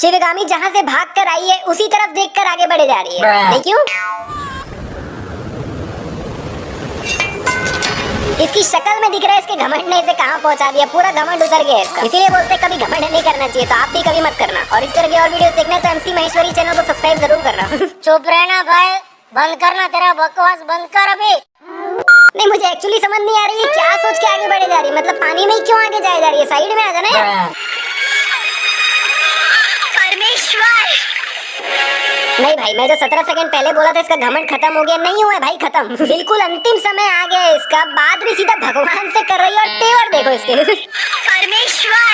शिवगामी जहाँ से भाग कर आई है उसी तरफ देखकर आगे बढ़े जा रही है। नहीं क्यों? इसकी शक्ल में दिख रहा है इसके घमंड ने इसे कहाँ पहुँचा दिया, पूरा घमंड उतर गया इसका। इसीलिए बोलते कभी घमंड नहीं करना चाहिए, तो आप भी कभी मत करना। और इस तरह के और वीडियो देखना तो MC महेश्वरी चैनल को सब्सक्राइब जरूर करना। चुप रहना भाई, बंद करना, तेरा बकवास बंद कर अभी। नहीं, मुझे एक्चुअली समझ नहीं आ रही है क्या सोच के आगे बढ़े जा रही है, मतलब पानी में ही क्यों आगे जाए जा रही है, साइड में आ जाना यार। परमेश्वर नहीं भाई, मैं जो 17 सेकंड पहले बोला था इसका घमंड खत्म हो गया, नहीं हुआ है भाई खत्म। बिल्कुल अंतिम समय आ गया है इसका, बात भी सीधा भगवान से कर रही है और तेवर देखो इसके। परमेश्वर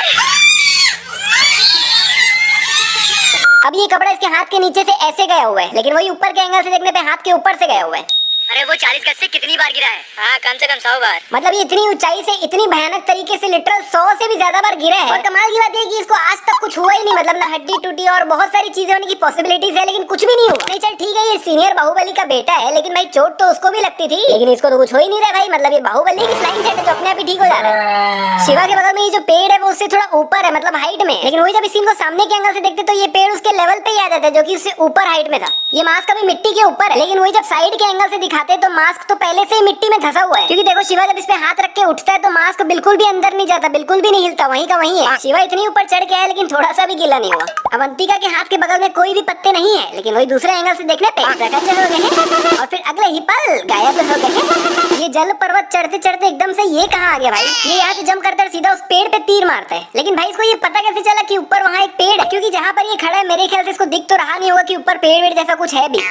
अब ये कपड़ा इसके हाथ के नीचे से ऐसे गया हुआ है, लेकिन वही ऊपर के एंगल से देखने पे हाथ के ऊपर से गया हुआ है। अरे वो 40 गज से कितनी बार गिरा है? हाँ, कम से कम 100 बार। मतलब ये इतनी ऊंचाई से इतनी भयानक तरीके से लिटरल 100 से भी ज्यादा बार गिरा है। और कमाल की बात है कि इसको आज तक कुछ हुआ ही नहीं, मतलब ना हड्डी टूटी और बहुत सारी चीजें होने की पॉसिबिलिटीज है, लेकिन कुछ भी नहीं हुआ। नहीं चल ठीक है, ये सीनियर बाहुबली का बेटा है, लेकिन भाई चोट तो उसको भी लगती थी, लेकिन इसको तो कुछ हो ही नहीं रहा भाई। मतलब ये बाहुबली की फ्लाइंग जेट है जो अपने आप ही ठीक हो जा रहा है। शिवा के बगल में ये जो पेड़ है वो उससे थोड़ा ऊपर है, मतलब हाइट में, लेकिन वही जब इस सीन को सामने के एंगल से देखते तो ये पेड़ उसके लेवल पे ही आ जाता है, जो कि उससे ऊपर हाइट में था। ये मास्क अभी मिट्टी के ऊपर है, लेकिन वही जब साइड के एंगल से दिखाते तो मास्क तो पहले से ही मिट्टी में धंसा हुआ है। क्योंकि देखो शिवा जब इस पे हाथ रख के उठता है तो मास्क बिल्कुल भी अंदर नहीं जाता, बिल्कुल भी नहीं हिलता, वहीं का वहीं है। शिवा इतनी ऊपर चढ़ के आया लेकिन थोड़ा सा भी गीला नहीं हुआ। अवंतिका के हाथ के बगल में कोई भी पत्ते नहीं है, लेकिन वही दूसरे एंगल से देखने पे प्रकट हो गए और फिर अगले ही पल गायब हो गए। ये जल पर्वत चढ़ते चढ़ते एकदम से ये कहाँ आ गया भाई? ये यहाँ से जंप करता सीधा उस पेड़ पे तीर मारता है, लेकिन भाई इसको ये पता कैसे चला कि ऊपर वहाँ एक पेड़ है? क्योंकि जहाँ पर ये खड़ा है मेरे ख्याल से इसको दिख तो रहा नहीं होगा कि ऊपर पेड़ वेड़ जैसा कुछ है भी।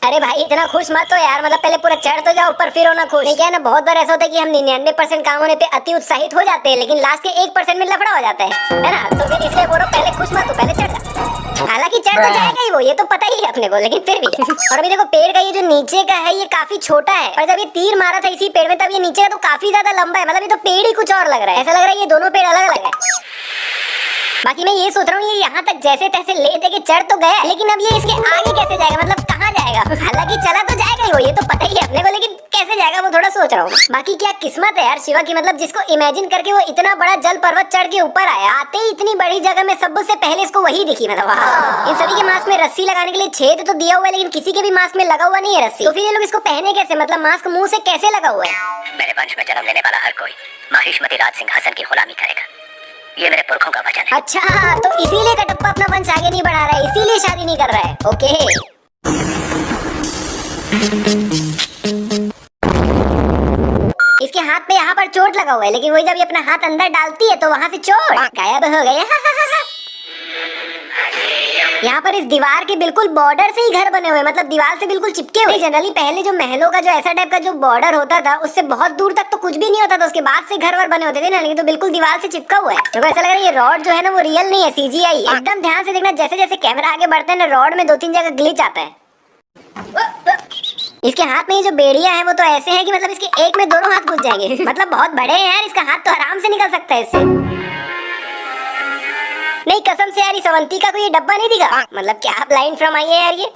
अरे भाई इतना खुश मत हो यार, मतलब पहले पूरा चढ़ तो जाओ ऊपर फिर होना खुश। नहीं क्या है ना, बहुत बार ऐसा होता है कि हम 99% काम होने पे अति उत्साहित हो जाते हैं, लेकिन लास्ट के 1% में लफड़ा हो जाता है ना। तो फिर इसलिए बोलो पहले खुश मत हो, पहले चढ़ जा। हालांकि चढ़ तो जाएगा ही वो, ये तो पता ही है अपने को, लेकिन फिर भी। और अभी देखो पेड़ का ये जो नीचे का है ये काफी छोटा है, और जब ये तीर मारा था इसी पेड़ में तब ये नीचे का तो काफी ज्यादा लंबा है। मतलब ये तो पेड़ ही कुछ और लग रहा है, ऐसा लग रहा है ये दोनों पेड़ अलग अलग है। बाकी मैं ये सोच रहा हूँ ये यहाँ तक जैसे तैसे ले दे के चढ़ तो गया, लेकिन अब ये इसके आगे कैसे जाएगा, मतलब कहाँ जाएगा? हालांकि चला तो जाएगा ही वो, ये तो पता ही है अपने को, लेकिन कैसे जाएगा वो थोड़ा सोच रहा हूँ। बाकी क्या किस्मत है यार शिवा की, मतलब जिसको इमेजिन करके वो इतना बड़ा जल पर्वत चढ़ के ऊपर आया, आते ही इतनी बड़ी जगह में सबसे पहले इसको वही दिखी। मतलब इन सभी के मास्क में रस्सी लगाने के लिए छेद तो दिया हुआ है, लेकिन किसी के भी मास्क में लगा हुआ नहीं है रस्सी। तो फिर ये लोग इसको पहने कैसे, मतलब मास्क मुंह से कैसे लगा हुआ है? मेरे वंश में जन्म लेने वाला हर कोई माहिष्मती राज सिंहासन की गुलामी करेगा, ये मेरे पुरखों का वचन है। अच्छा, तो इसीलिए कटप्पा अपना वंश आगे नहीं बढ़ा रहा है, इसीलिए शादी नहीं कर रहा है। ओके। इसके हाथ पे यहाँ पर चोट लगा हुआ है, लेकिन वही जब ये अपना हाथ अंदर डालती है तो वहाँ से चोट गायब हो गया। यहाँ पर इस दीवार के बिल्कुल बॉर्डर से ही घर बने हुए, मतलब दीवार से बिल्कुल चिपके हुए। जनरली पहले जो महलों का जो ऐसा टाइप का जो बॉर्डर होता था उससे बहुत दूर तक तो कुछ भी नहीं होता था, उसके बाद से घर वर बने होते थे ना, लेकिन तो बिल्कुल दीवार से चिपका हुआ है। तो ऐसा लग रहा है ये रॉड जो है ना वो रियल नहीं है, CGI। एकदम ध्यान से देखना, जैसे जैसे कैमरा आगे बढ़ता है ना रॉड में 2-3 जगह ग्लिच आता है। इसके हाथ में ये जो बेड़िया है वो तो ऐसे है कि मतलब इसके एक में दोनों हाथ घुस जाएंगे। मतलब बहुत बड़े हैं यार, इसका हाथ तो आराम से निकल सकता है इससे। नहीं कसम से यार इस अवंतिका को ये डब्बा नहीं दिखा, मतलब क्या ब्लाइंड फ्रॉम आई है यार ये।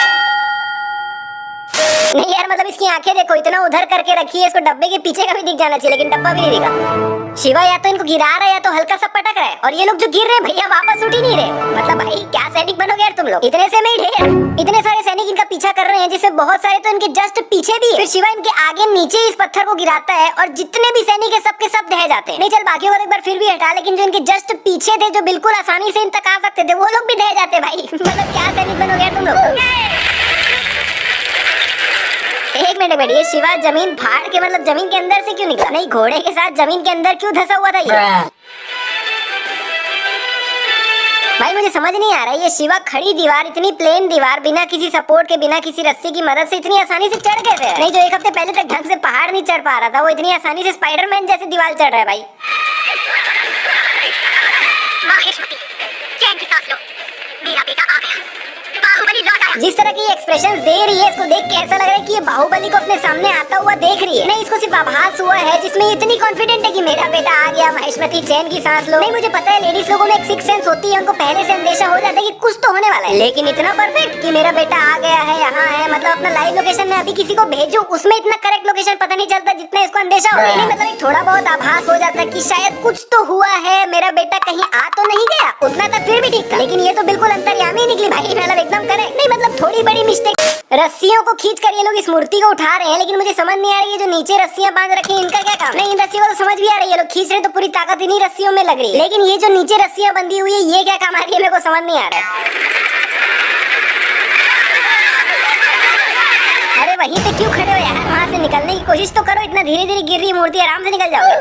नहीं यार मतलब इसकी आंखें देखो, इतना उधर करके रखी है, इसको डब्बे के पीछे का भी दिख जाना चाहिए, लेकिन डब्बा भी नहीं दिखा। शिवा या तो इनको गिरा रहा है या तो हल्का सा पटक रहा है, और ये लोग जो गिर रहे हैं भैया वापस उठ ही नहीं रहे। मतलब भाई क्या सैनिक बनोगे यार तुम लोग, इतने से में ही ढेर। इतने सारे सैनिक इनका पीछा कर रहे हैं, जिससे बहुत सारे तो इनके जस्ट पीछे भी है। फिर शिवा इनके आगे नीचे इस पत्थर को गिराता है और जितने भी सैनिक है सबके सब ढह जाते हैं। नहीं चल बाकी एक बार फिर भी हटा, लेकिन जो इनके जस्ट पीछे थे जो बिल्कुल आसानी से इन तक आ सकते थे वो लोग भी ढह जाते भाई। मतलब क्या सैनिक बनोगे यार तुम लोग। एक मिनट ये शिवा जमीन फाड़ के मतलब जमीन के अंदर से क्यों निकला? नहीं घोड़े के साथ जमीन के अंदर क्यों धंसा हुआ था ये? भाई मुझे समझ नहीं आ रहा है ये शिवा खड़ी दीवार, इतनी प्लेन दीवार बिना किसी सपोर्ट के बिना किसी रस्सी की मदद से इतनी आसानी से चढ़ कैसे? नहीं जो एक हफ्ते पहले तक ढंग से पहाड़ नहीं चढ़ पा रहा था वो इतनी आसानी से स्पाइडरमैन जैसे दीवार चढ़ रहा है भाई। माहिष्मती चैन की सांस लो, मेरा बेटा आ गया। बाहुबली लौट आया। जिस तरह की एक्सप्रेशन दे रही है, इसको देख के ऐसा लग रहा है कि ये बाहुबली को अपने सामने आता हुआ देख रही है। नहीं, इसको सिर्फ आभास हुआ है जिसमें ये इतनी कॉन्फिडेंट है कि मेरा बेटा आ गया, महेशमती चैन की सांस लो। नहीं, मुझे पता है लेडीज लोगों में एक सिक्स सेंस होती है, उनको पहले से अंदेशा हो जाता है कि कुछ तो होने वाला है, लेकिन इतना परफेक्ट कि मेरा बेटा आ गया है, यहाँ है, मतलब अपना लाइव लोकेशन में अभी किसी को भेजूं, उसमें इतना करेक्ट लोकेशन पता नहीं चलता जितना इसको अंदेशा हो। नहीं, मतलब एक थोड़ा बहुत आभास हो जाता है कि शायद कुछ तो हुआ है, मेरा बेटा कहीं आ तो नहीं गया, उतना तक फिर भी ठीक था। लेकिन ये तो बिल्कुल अंतर्यामी निकली भाई, मतलब एकदम करेक्ट। नहीं, मतलब थोड़ी बड़ी मिस्टेक। रस्सियों को खींच कर ये लोग इस मूर्ति को उठा रहे हैं, लेकिन मुझे समझ नहीं आ रही है जो नीचे रस्सियां बांध रखी हैं इनका क्या काम। नहीं, इन रस्सियों को तो समझ भी आ रही है, लोग खींच रहे तो पूरी ताकत इन्हीं रस्सियों में लग रही है, लेकिन ये जो नीचे रस्सियां बंधी हुई है ये क्या काम आ रही है, मेरे को समझ नहीं आ रहा है। अरे वहीं पे क्यों खड़े हो यार, वहाँ से निकलने की कोशिश तो करो, इतना धीरे धीरे गिर रही मूर्ति, आराम से निकल जाओगे।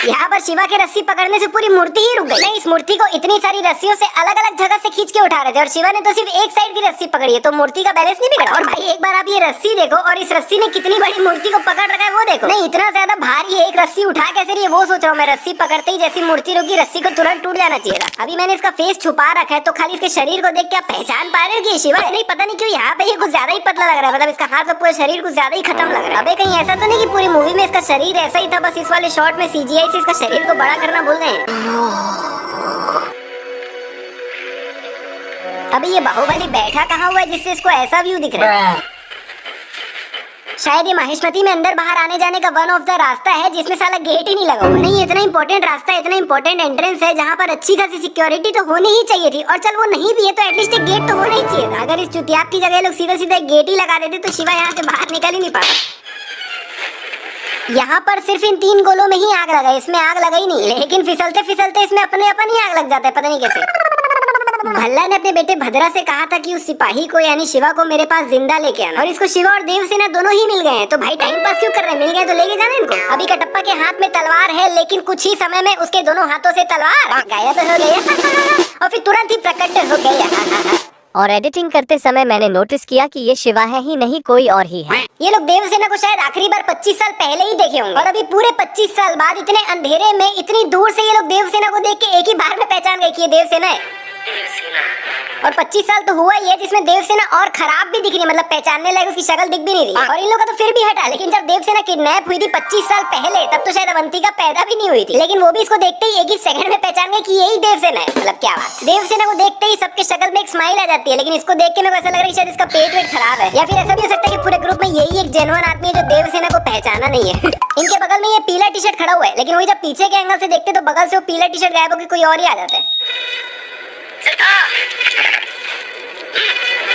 यहाँ पर शिवा के रस्सी पकड़ने से पूरी मूर्ति ही रुक गई। नहीं, इस मूर्ति को इतनी सारी रस्सियों से अलग अलग जगह से खींच के उठा रहे थे और शिवा ने तो सिर्फ एक साइड की रस्सी पकड़ी है, तो मूर्ति का बैलेंस नहीं बिगड़ा। और भाई एक बार आप ये रस्सी देखो और इस रस्सी ने कितनी बड़ी मूर्ति को पकड़ रखा है वो देखो। नहीं, इतना ज्यादा भारी है, एक रस्सी उठा कैसे रही है वो सोच रहा हूँ मैं। रस्सी पकड़ते ही जैसी मूर्ति रुकी, रस्सी को तुरंत टूट जाना चाहिए था। अभी मैंने इसका फेस छुपा रखा है, तो खाली इसके शरीर को देख के आप पहचान पा रहे हो कि ये शिवा है। नहीं, पता नहीं क्यों यहाँ पे ये कुछ ज्यादा ही पतला लग रहा है, मतलब इसका हाथ और पूरा शरीर कुछ ज्यादा ही खत्म लग रहा है। अबे कहीं ऐसा तो नहीं कि पूरी मूवी में इसका शरीर ऐसा ही था, बस इस वाले शॉट में सीजीआई से इसका शरीर को बड़ा करना भूल गए। अभी ये बाहुबली बैठा कहाँ हुआ है जिससे इसको ऐसा व्यू दिख रहा है? शायद ये महेशमती में अंदर बाहर आने जाने का वन ऑफ द रास्ता है जिसमें साला गेट ही नहीं लगा हुआ। नहीं, इतना इंपॉर्टेंट रास्ता है, इतना इंपॉर्टेंट एंट्रेंस है जहाँ पर अच्छी खासी सिक्योरिटी तो होनी ही चाहिए थी, और चल वो नहीं भी है तो एटलीस्ट एक गेट तो होना ही चाहिए था। अगर इस चुतियाप की जगह लोग सीधा सीधा गेट ही लगा देते तो शिवा यहाँ से बाहर निकल ही नहीं पाता। यहाँ पर सिर्फ इन 3 गोलों में ही आग लगा, इसमें आग लगा ही नहीं, लेकिन फिसलते फिसलते इसमें अपने अपन ही आग लग जाता है, पता नहीं कैसे। भल्ला ने अपने बेटे भद्रा से कहा था कि उस सिपाही को यानी शिवा को मेरे पास जिंदा लेके आना, और इसको शिवा और देवसेना दोनों ही मिल गए हैं, तो भाई टाइम पास क्यों कर रहे हैं, मिल गए तो लेके जाना इनको। अभी कटप्पा के हाथ में तलवार है, लेकिन कुछ ही समय में उसके दोनों हाथों से तलवार गायब हो गई और फिर तुरंत ही प्रकट हो गई। और एडिटिंग करते समय मैंने नोटिस किया कि ये शिवा है ही नहीं, कोई और ही है। ये लोग देवसेना को शायद आखिरी बार 25 साल पहले ही देखे होंगे, और अभी पूरे 25 साल बाद इतने अंधेरे में इतनी दूर से ये लोग देवसेना को देख के एक ही बार में पहचान गए कि ये देवसेना है। और 25 साल तो हुआ ही है जिसमें देवसेना और खराब भी दिख रही है, मतलब पहचानने लायक उसकी शक्ल दिख भी नहीं रही। और इन लोगों का तो फिर भी हटा, लेकिन जब देवसेना किडनैप हुई थी 25 साल पहले, तब तो शायद अवंतिका पैदा भी नहीं हुई थी, लेकिन वो भी इसको देखते ही एक ही सेकंड में पहचान गए कि यही देवसेना है। मतलब क्या बात, देवसेना को देखते ही सबके शक्ल में एक स्माइल आ जाती है, लेकिन इसको देख के मेरे को ऐसा लग रहा है शायद इसका पेट वेट खराब है, या फिर ऐसा भी हो सकता है कि पूरे ग्रुप में यही एक जेन्युइन आदमी है जो देवसेना को पहचाना नहीं है। इनके बगल में ये पीला टी शर्ट खड़ा हुआ है, लेकिन वही जब पीछे के एंगल से देखते तो बगल से वो पीला टी शर्ट गायब होकर कोई और ही आ जाता है।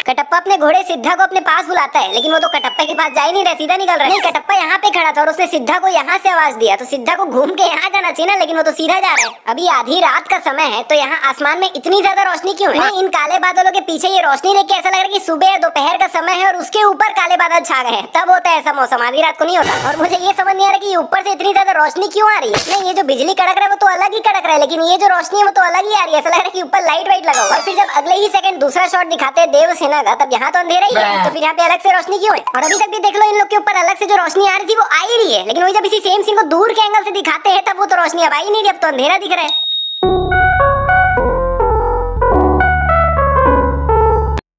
कटप्पा अपने घोड़े सिद्धा को अपने पास बुलाता है, लेकिन वो तो कटप्पा के पास जा ही नहीं रहा, सीधा निकल रहा है। नहीं, कटप्पा यहाँ पे खड़ा था और उसने सिद्धा को यहाँ से आवाज दिया, तो सिद्धा को घूम के यहाँ जाना चाहिए ना, लेकिन वो तो सीधा जा रहा है। अभी आधी रात का समय है, तो यहाँ आसमान में इतनी ज्यादा रोशनी क्यों है? नहीं, इन काले बादलों के पीछे ये रोशनी देख के ऐसा लग रहा है कि सुबह या दोपहर का समय है और उसके ऊपर काले बादल छा गए हैं, तब होता है ऐसा मौसम, आधी रात को नहीं होता। और मुझे ये समझ नहीं आ रहा कि ऊपर से इतनी ज्यादा रोशनी क्यों आ रही है। नहीं, ये जो बिजली कड़क रहा है वो तो अलग ही कड़क रहा है, लेकिन ये जो रोशनी है वो तो अलग ही आ रही है, ऐसा लग रहा है कि ऊपर लाइट वाइट लगा हुआ है। और फिर जब अगले ही सेकंड दूसरा शॉट दिखाते हैं देवसेना का, तब यहाँ तो अंधेरा ही है, तो फिर यहाँ पे अलग से रोशनी क्यों है? और अभी तक भी देख लो इन लोग के ऊपर अलग से जो रोशनी आ रही थी वो आ ही रही है, लेकिन वही जब इसी सेम सीन को दूर के एंगल से दिखाते हैं तब वो तो रोशनी अब आ ही नहीं रही, अब तो अंधेरा दिख रहा है।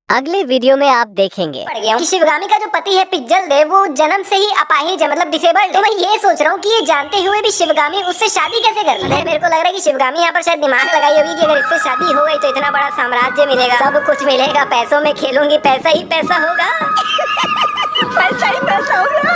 अगले वीडियो में आप देखेंगे कि शिवगामी का जो पति है पिज्जल देव वो जन्म से ही अपाहिज है, मतलब डिसेबल्ड। तो मैं ये सोच रहा हूँ कि ये जानते हुए भी शिवगामी उससे शादी कैसे कर ली? मेरे को लग रहा है कि शिवगामी यहाँ पर शायद दिमाग लगाई होगी कि अगर इससे शादी हो गई तो इतना बड़ा साम्राज्य मिलेगा, सब कुछ मिलेगा, पैसों में खेलूंगी, पैसा ही पैसा होगा। पैसा ही पैसा होगा।